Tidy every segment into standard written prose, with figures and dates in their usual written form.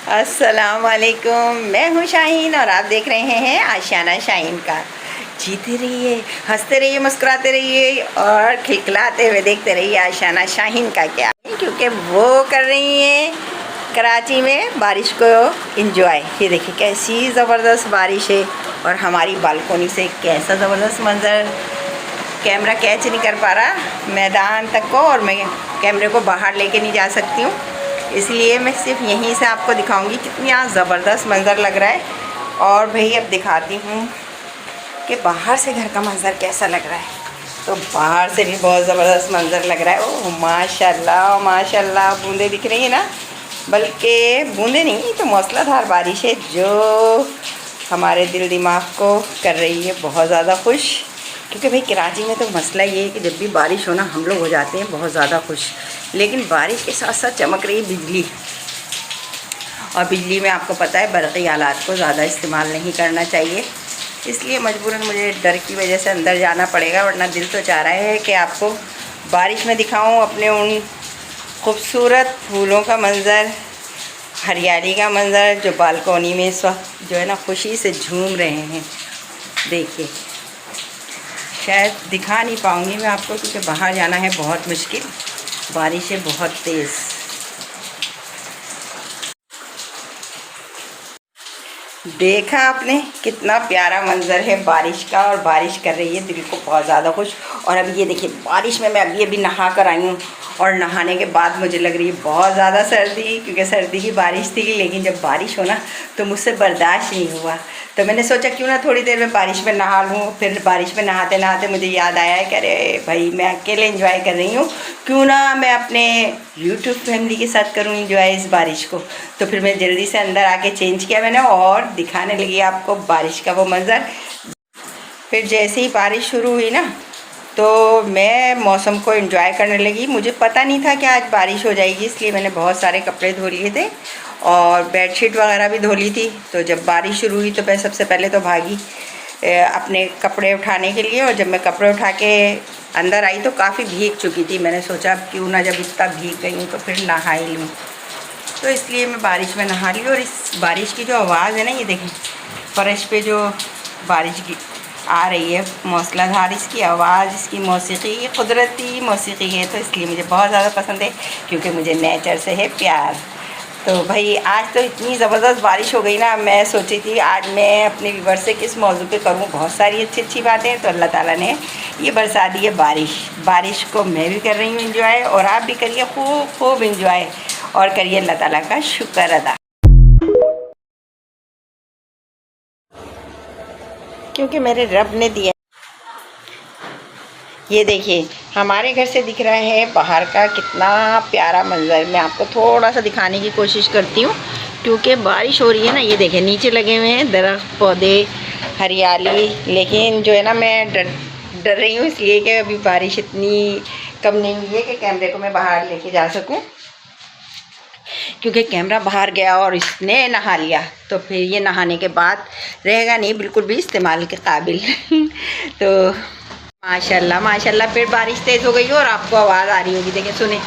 अस्सलाम वालेकुम। मैं हूँ शाहीन और आप देख रहे हैं आशियाना शाहीन का। जीते रहिए, हंसते रहिए, मुस्कुराते रहिए और खिलखिलाते हुए देखते रहिए आशियाना शाहीन का। क्या क्योंकि वो कर रही हैं कराची में बारिश को एंजॉय। ये देखिए कैसी ज़बरदस्त बारिश है और हमारी बालकोनी से कैसा ज़बरदस्त मंजर। कैमरा कैच नहीं कर पा रहा मैदान तक को, और मैं कैमरे को बाहर लेके नहीं जा सकती हूँ, इसलिए मैं सिर्फ यहीं से आपको दिखाऊंगी कितनी यहाँ ज़बरदस्त मंज़र लग रहा है। और भाई अब दिखाती हूँ कि बाहर से घर का मंज़र कैसा लग रहा है। तो बाहर से भी बहुत ज़बरदस्त मंज़र लग रहा है। ओह माशाल्लाह माशाल्लाह, बूंदे दिख रही है ना, बल्कि बूंदे नहीं तो मूसलाधार बारिश है जो हमारे दिल दिमाग को कर रही है बहुत ज़्यादा खुश। क्योंकि भाई कराची में तो मसला ये है कि जब भी बारिश हो ना हम लोग हो जाते हैं बहुत ज़्यादा खुश, लेकिन बारिश के साथ साथ चमक रही बिजली, और बिजली में आपको पता है बरक़ी आलात को ज़्यादा इस्तेमाल नहीं करना चाहिए, इसलिए मजबूरन मुझे डर की वजह से अंदर जाना पड़ेगा। वरना दिल तो चाह रहा है कि आपको बारिश में दिखाऊं अपने उन खूबसूरत फूलों का मंज़र, हरियाली का मंज़र जो बालकोनी में इस वक्त जो है ना खुशी से झूम रहे हैं। देखिए शायद दिखा नहीं पाऊँगी मैं आपको क्योंकि बाहर जाना है बहुत मुश्किल, बारिश है बहुत तेज़। देखा आपने कितना प्यारा मंजर है बारिश का, और बारिश कर रही है दिल को बहुत ज़्यादा खुश। और अब ये देखिए बारिश में मैं अभी नहा कर आई हूँ, और नहाने के बाद मुझे लग रही है बहुत ज़्यादा सर्दी, क्योंकि सर्दी की बारिश थी, लेकिन जब बारिश हो ना तो मुझसे बर्दाश्त नहीं हुआ। तो मैंने सोचा क्यों ना थोड़ी देर में बारिश में नहा लूँ। फिर बारिश में नहाते नहाते मुझे याद आया कि अरे भाई मैं अकेले एंजॉय कर रही हूँ, क्यों ना मैं अपने यूट्यूब फैमिली के साथ करूँ एंजॉय इस बारिश को। तो फिर मैं जल्दी से अंदर आके चेंज किया मैंने और दिखाने लगी आपको बारिश का वो मंज़र। फिर जैसे ही बारिश शुरू हुई ना तो मैं मौसम को एंजॉय करने लगी। मुझे पता नहीं था कि आज बारिश हो जाएगी, इसलिए मैंने बहुत सारे कपड़े धो लिए थे और बेडशीट वगैरह भी धो ली थी। तो जब बारिश शुरू हुई तो मैं सबसे पहले तो भागी अपने कपड़े उठाने के लिए, और जब मैं कपड़े उठा के अंदर आई तो काफ़ी भीग चुकी थी। मैंने सोचा क्यों ना जब इतना भीग गई हूँ तो फिर नहा ही लूँ, तो इसलिए मैं बारिश में नहा ली। और इस बारिश की जो आवाज़ है ना, ये देखें फर्श पे जो बारिश की आ रही है मूसलाधार, इसकी आवाज़, इसकी मौसीकी, ये कुदरती मौसीकी है, तो इसलिए मुझे बहुत ज़्यादा पसंद है क्योंकि मुझे नेचर से है प्यार। तो भाई आज तो इतनी ज़बरदस्त बारिश हो गई ना, मैं सोची थी आज मैं अपने व्यूअर से किस मौजू पे करूँ, बहुत सारी अच्छी अच्छी बातें। तो अल्लाह ताला ने ये बरसा दी है बारिश। बारिश को मैं भी कर रही हूँ एंजॉय, और आप भी करिए खूब खूब एंजॉय और करिए अल्लाह ताला का शुक्र अदा, क्योंकि मेरे रब ने दिया। ये देखिए हमारे घर से दिख रहा है बाहर का कितना प्यारा मंजर। मैं आपको थोड़ा सा दिखाने की कोशिश करती हूँ क्योंकि बारिश हो रही है ना। ये देखिए नीचे लगे हुए हैं दरख्त, पौधे, हरियाली, लेकिन जो है ना मैं डर रही हूँ इसलिए कि अभी बारिश इतनी कम नहीं हुई है कि कैमरे को मैं बाहर लेके जा सकूँ, क्योंकि कैमरा बाहर गया और इसने नहा लिया तो फिर ये नहाने के बाद रहेगा नहीं बिल्कुल भी इस्तेमाल के काबिल। तो माशाल्लाह माशाल्लाह फिर बारिश तेज़ हो गई और आपको आवाज़ आ रही होगी, देखें सुने,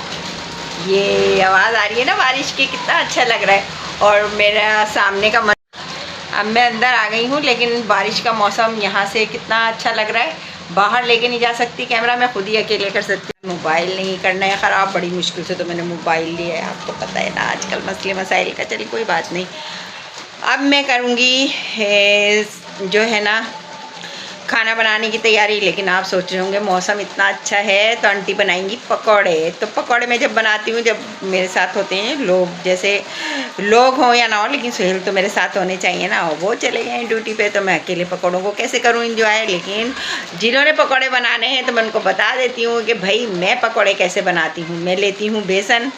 ये आवाज़ आ रही है ना बारिश की, कितना अच्छा लग रहा है। और मेरा सामने का अब मैं अंदर आ गई हूँ, लेकिन बारिश का मौसम यहाँ से कितना अच्छा लग रहा है। बाहर लेके नहीं जा सकती कैमरा, मैं खुद ही अकेले कर सकती हूँ। मोबाइल नहीं करना है ख़राब बड़ी मुश्किल से, तो मैंने मोबाइल लिया है। आपको पता है ना आजकल मसले मसाइल का, चलिए कोई बात नहीं। अब मैं करूँगी जो है ना खाना बनाने की तैयारी। लेकिन आप सोच रहे होंगे मौसम इतना अच्छा है तो आंटी बनाएंगी पकौड़े। तो पकौड़े मैं जब बनाती हूँ, जब मेरे साथ होते हैं लोग, जैसे लोग हों या ना हो, लेकिन सुहेल तो मेरे साथ होने चाहिए ना, वो चले गए हैं ड्यूटी पे, तो मैं अकेले पकौड़ों को कैसे करूँ इंजॉय। लेकिन जिन्होंने पकौड़े बनाने हैं तो मैं उनको बता देती हूँ कि भाई मैं पकौड़े कैसे बनाती हूँ। मैं लेती हूँ बेसन,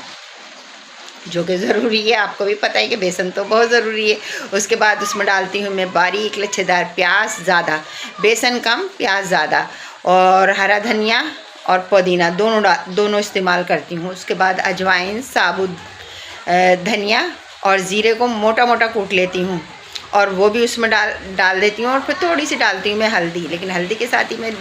जो कि ज़रूरी है, आपको भी पता है कि बेसन तो बहुत ज़रूरी है। उसके बाद उसमें डालती हूँ मैं बारीक लच्छेदार प्याज, ज़्यादा बेसन कम प्याज ज़्यादा, और हरा धनिया और पुदीना दोनों इस्तेमाल करती हूँ। उसके बाद अजवाइन, साबुत धनिया और ज़ीरे को मोटा मोटा कूट लेती हूँ और वो भी उसमें डाल देती हूँ। और फिर थोड़ी सी डालती हूँ मैं हल्दी, लेकिन हल्दी के साथ ही मैं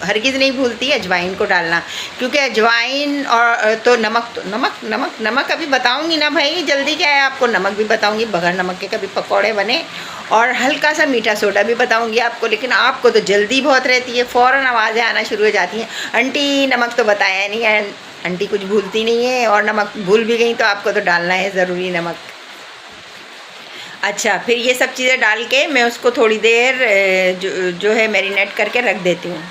हरगिज़ नहीं भूलती अजवाइन को डालना, क्योंकि अजवाइन और तो नमक अभी बताऊंगी ना भाई, जल्दी क्या है, आपको नमक भी बताऊंगी, बगैर नमक के कभी पकौड़े बने, और हल्का सा मीठा सोडा भी बताऊंगी आपको। लेकिन आपको तो जल्दी बहुत रहती है, फ़ौरन आवाज़ें आना शुरू हो जाती हैं, आंटी नमक तो बताया नहीं है। आंटी कुछ भूलती नहीं है, और नमक भूल भी गई तो आपको तो डालना है ज़रूरी नमक। अच्छा, फिर ये सब चीज़ें डाल के मैं उसको थोड़ी देर जो है मैरिनेट करके रख देती हूँ,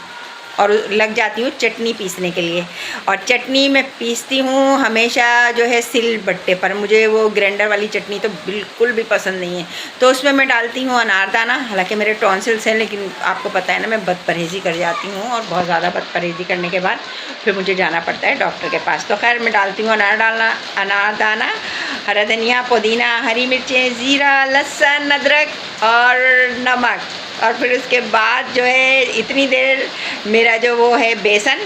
और लग जाती हूँ चटनी पीसने के लिए। और चटनी मैं पीसती हूँ हमेशा जो है सिल बट्टे पर, मुझे वो ग्राइंडर वाली चटनी तो बिल्कुल भी पसंद नहीं है। तो उसमें मैं डालती हूँ अनारदाना, हालांकि मेरे टॉन्सिल्स हैं, लेकिन आपको पता है ना मैं बदपरहेज़ी कर जाती हूँ, और बहुत ज़्यादा बदपरहेज़ी करने के बाद फिर मुझे जाना पड़ता है डॉक्टर के पास। तो खैर मैं डालती हूँ अनारदाना, हरा धनिया, पुदीना, हरी मिर्चें, ज़ीरा, लहसुन, अदरक और नमक। और फिर उसके बाद जो है इतनी देर मेरा जो वो है बेसन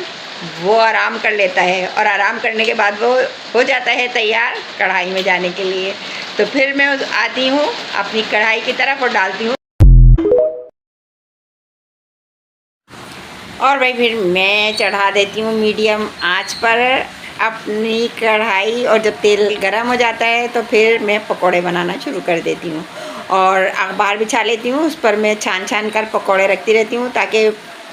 वो आराम कर लेता है, और आराम करने के बाद वो हो जाता है तैयार कढ़ाई में जाने के लिए। तो फिर मैं आती हूँ अपनी कढ़ाई की तरफ और डालती हूँ, और भाई फिर मैं चढ़ा देती हूँ मीडियम आंच पर अपनी कढ़ाई, और जब तेल गर्म हो जाता है तो फिर मैं पकोड़े बनाना शुरू कर देती हूँ, और अखबार बिछा लेती हूँ, उस पर मैं छान कर पकोड़े रखती रहती हूँ, ताकि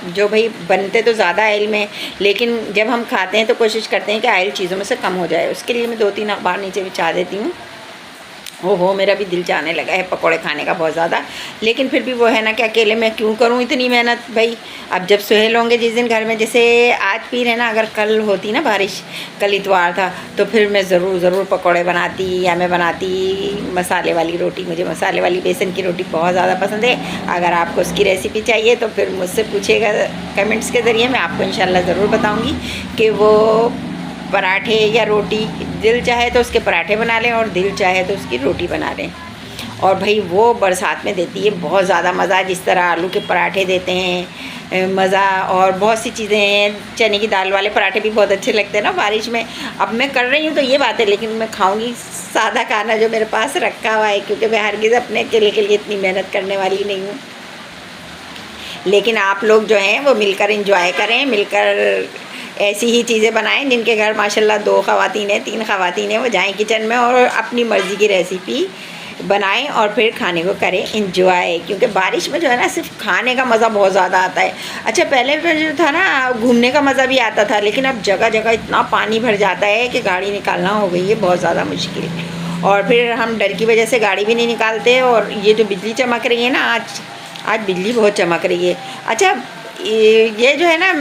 जो भाई बनते तो ज़्यादा ऑयल में, लेकिन जब हम खाते हैं तो कोशिश करते हैं कि ऑयल चीज़ों में से कम हो जाए। उसके लिए मैं 2-3 अखबार नीचे बिछा देती हूँ। ओहो, मेरा भी दिल चाहने लगा है पकोड़े खाने का बहुत ज़्यादा, लेकिन फिर भी वो है ना कि अकेले मैं क्यों करूँ इतनी मेहनत भाई। अब जब सुहेल होंगे जिस दिन घर में, जैसे आज पी रहे ना, अगर कल होती ना बारिश, कल इतवार था, तो फिर मैं ज़रूर पकोड़े बनाती, या मैं बनाती मसाले वाली रोटी। मुझे मसाले वाली बेसन की रोटी बहुत ज़्यादा पसंद है। अगर आपको उसकी रेसिपी चाहिए तो फिर मुझसे पूछिएगा कमेंट्स के ज़रिए, मैं आपको इंशाल्लाह ज़रूर बताऊँगी कि वो पराठे या रोटी, दिल चाहे तो उसके पराठे बना लें, और दिल चाहे तो उसकी रोटी बना लें। और भाई वो बरसात में देती है बहुत ज़्यादा मज़ा, जिस तरह आलू के पराठे देते हैं मज़ा, और बहुत सी चीज़ें हैं। चने की दाल वाले पराठे भी बहुत अच्छे लगते हैं ना बारिश में। अब मैं कर रही हूँ तो ये बात है, लेकिन मैं खाऊंगी सादा खाना जो मेरे पास रखा हुआ है, क्योंकि मैं हरगिज़ अपने अकेले के लिए इतनी मेहनत करने वाली नहीं हूँ। लेकिन आप लोग जो हैं वो मिलकर इंजॉय करें, मिलकर ऐसी ही चीज़ें बनाएं। जिनके घर माशाल्लाह 2 ख़वातीन हैं, 3 ख़वातीन हैं, वो जाएं किचन में और अपनी मर्ज़ी की रेसिपी बनाएं, और फिर खाने को करें इंजॉय, क्योंकि बारिश में जो है ना सिर्फ खाने का मज़ा बहुत ज़्यादा आता है। अच्छा, पहले तो जो था ना घूमने का मज़ा भी आता था, लेकिन अब जगह जगह इतना पानी भर जाता है कि गाड़ी निकालना हो गई है बहुत ज़्यादा मुश्किल, और फिर हम डर की वजह से गाड़ी भी नहीं निकालते। और ये जो बिजली चमक रही है ना, आज बिजली बहुत चमक रही है। अच्छा, ये जो है ना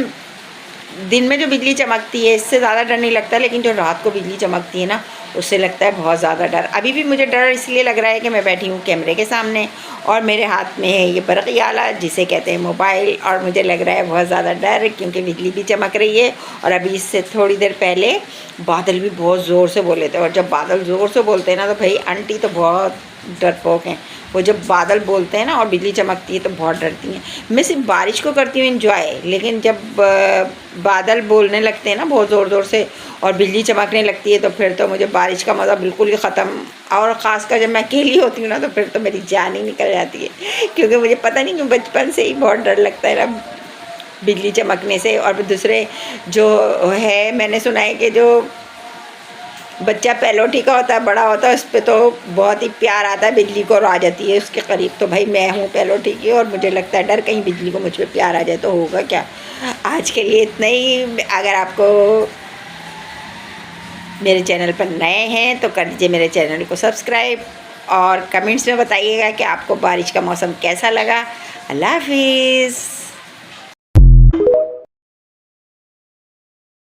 दिन में जो बिजली चमकती है इससे ज़्यादा डर नहीं लगता, लेकिन जो रात को बिजली चमकती है ना उससे लगता है बहुत ज़्यादा डर। अभी भी मुझे डर इसलिए लग रहा है कि मैं बैठी हूँ कैमरे के सामने, और मेरे हाथ में है ये बरक़ी आला जिसे कहते हैं मोबाइल, और मुझे लग रहा है बहुत ज़्यादा डर, क्योंकि बिजली भी चमक रही है। और अभी इससे थोड़ी देर पहले बादल भी बहुत ज़ोर से बोले थे, और जब बादल ज़ोर से बोलते हैं ना तो भाई आंटी तो बहुत डरपोक हैं। वो जब बादल बोलते हैं ना और बिजली चमकती है तो बहुत डरती हैं। मैं सिर्फ बारिश को करती हूँ एंजॉय, लेकिन जब बादल बोलने लगते हैं ना बहुत ज़ोर से और बिजली चमकने लगती है तो फिर तो मुझे बारिश का मज़ा बिल्कुल ही ख़त्म। और ख़ासकर जब मैं अकेली होती हूँ ना तो फिर तो मेरी जान ही निकल जाती है, क्योंकि मुझे पता नहीं क्यों बचपन से ही बहुत डर लगता है ना बिजली चमकने से। और दूसरे जो है, मैंने सुना है कि जो बच्चा पैलोटी का होता है, बड़ा होता है, उस पर तो बहुत ही प्यार आता है बिजली को और आ जाती है उसके करीब। तो भाई मैं हूँ पैलोटी की, और मुझे लगता है डर कहीं बिजली को मुझ पर प्यार आ जाए तो होगा क्या। आज के लिए इतना ही। अगर आपको मेरे चैनल पर नए हैं तो कर दीजिए मेरे चैनल को सब्सक्राइब, और कमेंट्स में बताइएगा कि आपको बारिश का मौसम कैसा लगा। अल्लाह हाफिज़।